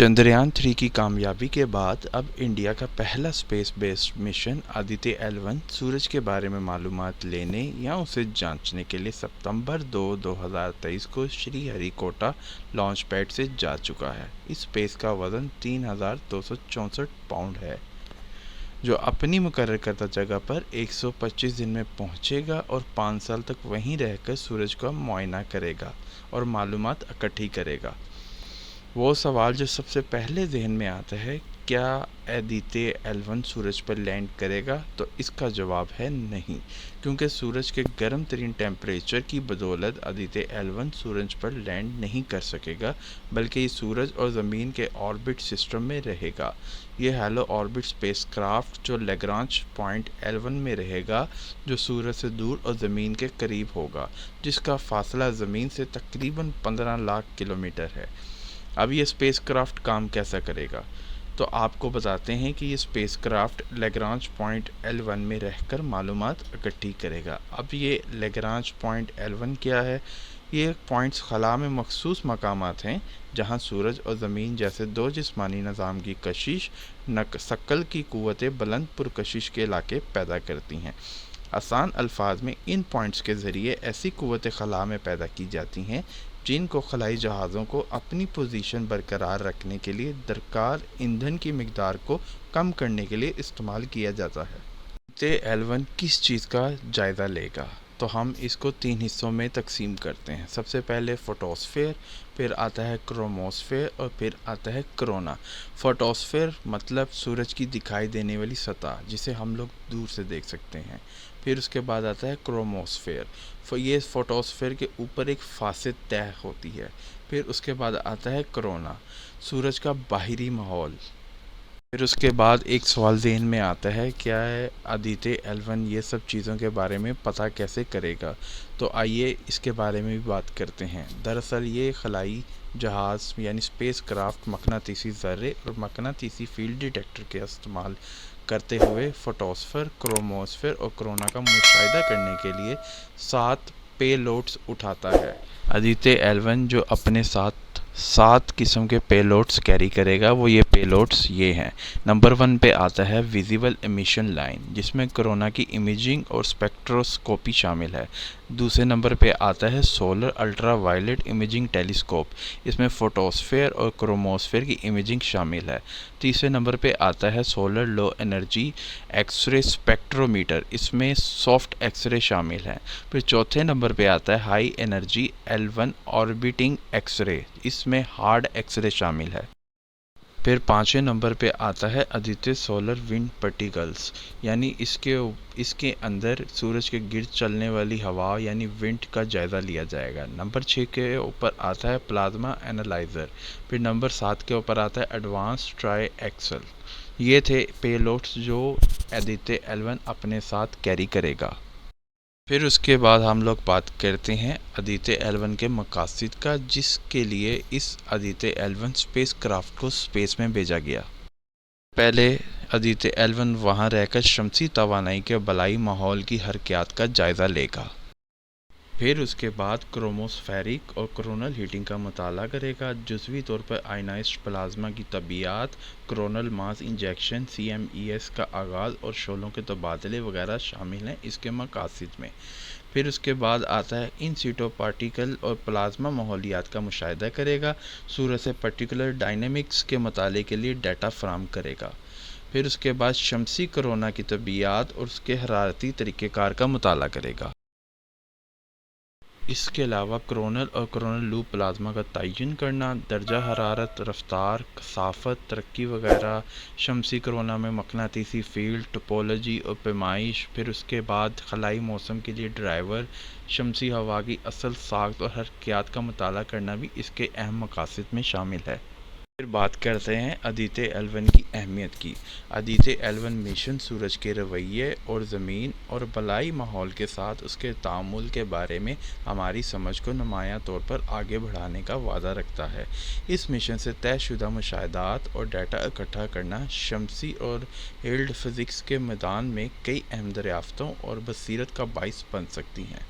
चंद्रयान-3 की कामयाबी के बाद अब इंडिया का पहला space based mission Aditya L1 सूरज के बारे में मालूमात लेने या उसे जांचने के लिए सितंबर 2, 2023 को श्रीहरिकोटा लॉन्च पैड से जा चुका है। इस स्पेस का वजन 3,264 पाउंड है, जो अपनी मुकर्रर करदा जगह पर 125 दिन में पहुंचेगा और 5 साल तक वहीं रहकर सूरज का मुआयना करेगा और मालूमात इकट्ठी करेगा। वो सवाल जो सबसे पहले ज़हन में आता है, क्या आदित्य L1 सूरज पर लैंड करेगा? तो इसका जवाब है नहीं, क्योंकि सूरज के गर्म तरीन टेम्परेचर की बदौलत आदित्य L1 सूरज पर लैंड नहीं कर सकेगा, बल्कि ये सूरज और ज़मीन के ऑर्बिट सिस्टम में रहेगा। ये हेलो ऑर्बिट स्पेसक्राफ्ट जो लैग्रांज पॉइंट L1 में रहेगा, जो सूरज से दूर और ज़मीन के करीब होगा, जिसका फासला ज़मीन से तकरीबन 15 लाख किलोमीटर है। अब ये स्पेसक्राफ्ट काम कैसा करेगा? तो आपको बताते हैं कि ये स्पेसक्राफ्ट लैग्रांज पॉइंट L1 में रहकर मालूमात इकट्ठी करेगा। अब ये लैग्रांज पॉइंट L1 क्या है? ये पॉइंट्स खला में मखसूस मकामात हैं जहां सूरज और ज़मीन जैसे दो जिस्मानी निज़ाम की कशिश नकल की क़ुव्वतें बुलंद पुरकशिश के इलाके पैदा करती हैं। आसान अल्फाज में इन पॉइंट्स के ज़रिए ऐसी क़ुव्वतें खला में पैदा की जाती हैं जिनको खलाई जहाज़ों को अपनी पोजीशन बरकरार रखने के लिए दरकार ईंधन की मिकदार को कम करने के लिए इस्तेमाल किया जाता है। आदित्य L1 किस चीज़ का जायज़ा लेगा? तो हम इसको 3 हिस्सों में तकसीम करते हैं। सबसे पहले फोटोस्फेयर, फिर आता है क्रोमोस्फेयर और फिर आता है कोरोना। फोटोस्फेयर मतलब सूरज की दिखाई देने वाली सतह, जिसे हम लोग दूर से देख सकते हैं। फिर उसके बाद आता है क्रोमोस्फेयर, ये फोटोस्फेयर के ऊपर एक फासिद तह होती है। फिर उसके बाद आता है कोरोना, सूरज का बाहरी माहौल। फिर उसके बाद एक सवाल ज़हन में आता है, क्या है आदित्य L1 ये सब चीज़ों के बारे में पता कैसे करेगा? तो आइए इसके बारे में भी बात करते हैं। दरअसल ये खलाई जहाज़ यानी स्पेस क्राफ्ट मकनातीसी ज़र्रे और मकनातीसी फील्ड डिटेक्टर के इस्तेमाल करते हुए फोटोस्फेयर, क्रोमोस्फेयर और कोरोना का मुशाहिदा करने के लिए 7 पेलोड्स उठाता है। आदित्य L1 जो अपने साथ 7 किस्म के पेलोड्स कैरी करेगा, वो ये पेलोड्स ये हैं। नंबर 1 पे आता है विजिबल एमिशन लाइन, जिसमें कोरोना की इमेजिंग और स्पेक्ट्रोस्कोपी शामिल है। दूसरे नंबर पे आता है solar ultraviolet imaging telescope, इसमें फोटोस्फेयर और क्रोमोस्फेयर की इमेजिंग शामिल है। तीसरे नंबर पे आता है solar low energy X-ray spectrometer, इसमें सॉफ्ट एक्सरे शामिल है। फिर चौथे नंबर पे आता है high energy L1 orbiting X-ray, इसमें हार्ड एक्सरे शामिल है। फिर 5वें नंबर पे आता है आदित्य सोलर विंड पार्टिकल्स, यानी इसके अंदर सूरज के गिर्द चलने वाली हवा यानी विंड का जायज़ा लिया जाएगा। नंबर 6 के ऊपर आता है प्लाज्मा एनालाइज़र। फिर नंबर 7 के ऊपर आता है एडवांस ट्राई एक्सल। ये थे पेलोड्स जो आदित्य L1 अपने साथ कैरी करेगा। फिर उसके बाद हम लोग बात करते हैं आदित्य L1 के मकासद का, जिसके लिए इस आदित्य L1 स्पेस क्राफ्ट को स्पेस में भेजा गया। पहले आदित्य L1 वहां रहकर शमसी तवानाई के बलाई माहौल की हरकयात का जायज़ा लेगा। फिर उसके बाद क्रोमोस्फेरिक और कोरोनल हीटिंग का मुताला करेगा। जुज़वी तौर पर आयनाइज्ड प्लाज्मा की तबियत, कोरोनल मास इंजेक्शन, CMES का आगाज़ और शोलों के तबादले वगैरह शामिल हैं इसके मकासद में। फिर उसके बाद आता है इन सीटो पार्टिकल और प्लाज्मा माहौलियात का मुशाहिदा करेगा। सूरज से पर्टिकुलर डायनेमिक्स के मुताले के लिए डाटा फ्राहम करेगा। फिर उसके बाद शमसी कोरोना की तबियत और उसके हरारती तरीक़ेकार का मुताला करेगा। इसके अलावा कोरोनल और कोरोनल लूप प्लाज्मा का तयन करना, दर्जा हरारत, रफ्तार, कसाफत, तरक्की वगैरह, शमसी कोरोना में मकनातीसी फील्ड, टोपोलॉजी और पैमाइश। फिर उसके बाद खलाई मौसम के लिए ड्राइवर, शमसी हवा की असल साख्त और हरकयात का मुताला करना भी इसके अहम मकासद में शामिल है। फिर बात करते हैं आदित्य L1 की अहमियत की। आदित्य L1 मिशन सूरज के रवैये और ज़मीन और बलाई माहौल के साथ उसके तामुल के बारे में हमारी समझ को नुमायां तौर पर आगे बढ़ाने का वादा रखता है। इस मिशन से तयशुदा मुशाहिदात और डाटा इकट्ठा करना शमसी और फील्ड फ़िज़िक्स के मैदान में कई अहम दरियाफ़तों और बसीरत का बाइस बन सकती हैं।